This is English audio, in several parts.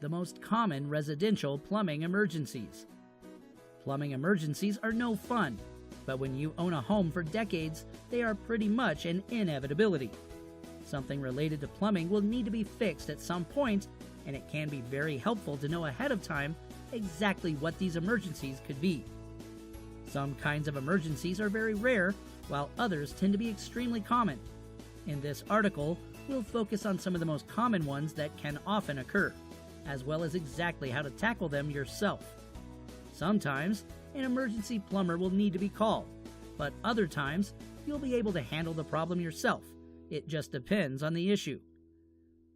the most common residential plumbing emergencies. Plumbing emergencies are no fun, but when you own a home for decades, they are pretty much an inevitability. Something related to plumbing will need to be fixed at some point, and it can be very helpful to know ahead of time exactly what these emergencies could be. Some kinds of emergencies are very rare, while others tend to be extremely common. In this article, we'll focus on some of the most common ones that can often occur, as well as exactly how to tackle them yourself. Sometimes, an emergency plumber will need to be called, but other times, you'll be able to handle the problem yourself. It just depends on the issue.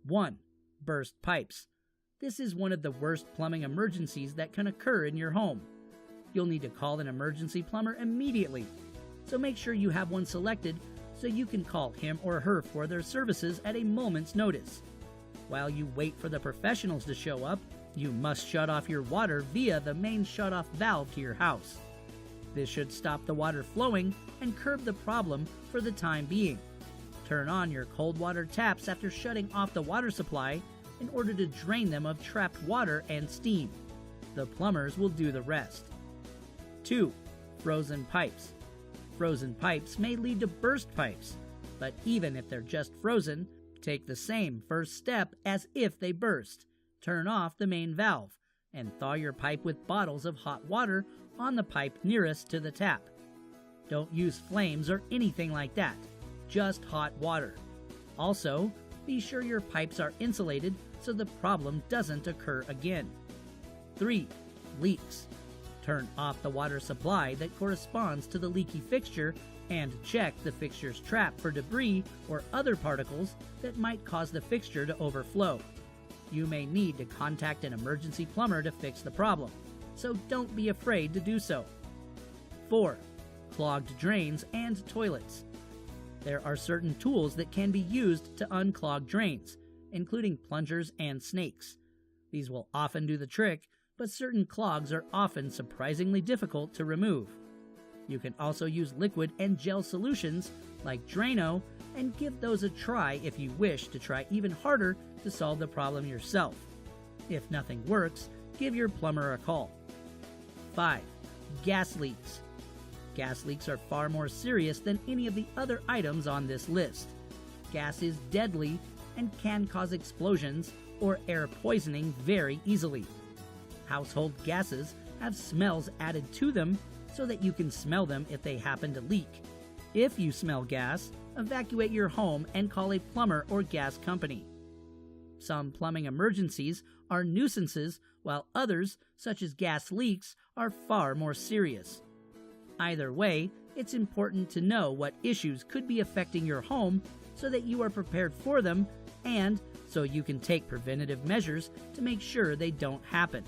1. Burst pipes. This is one of the worst plumbing emergencies that can occur in your home. You'll need to call an emergency plumber immediately, so make sure you have one selected so you can call him or her for their services at a moment's notice. While you wait for the professionals to show up, you must shut off your water via the main shut-off valve to your house. This should stop the water flowing and curb the problem for the time being. Turn on your cold water taps after shutting off the water supply in order to drain them of trapped water and steam. The plumbers will do the rest. 2. Frozen pipes. Frozen pipes may lead to burst pipes, but even if they're just frozen, take the same first step as if they burst. Turn off the main valve and thaw your pipe with bottles of hot water on the pipe nearest to the tap. Don't use flames or anything like that, just hot water. Also, be sure your pipes are insulated so the problem doesn't occur again. 3. Leaks. Turn off the water supply that corresponds to the leaky fixture and check the fixture's trap for debris or other particles that might cause the fixture to overflow. You may need to contact an emergency plumber to fix the problem, so don't be afraid to do so. 4. Clogged drains and toilets. There are certain tools that can be used to unclog drains, including plungers and snakes. These will often do the trick, but certain clogs are often surprisingly difficult to remove. You can also use liquid and gel solutions like Drano and give those a try if you wish to try even harder to solve the problem yourself. If nothing works, give your plumber a call. 5. Gas leaks. Gas leaks are far more serious than any of the other items on this list. Gas is deadly and can cause explosions or air poisoning very easily. Household gases have smells added to them so that you can smell them if they happen to leak. If you smell gas, evacuate your home and call a plumber or gas company. Some plumbing emergencies are nuisances, while others, such as gas leaks, are far more serious. Either way, it's important to know what issues could be affecting your home so that you are prepared for them and so you can take preventative measures to make sure they don't happen.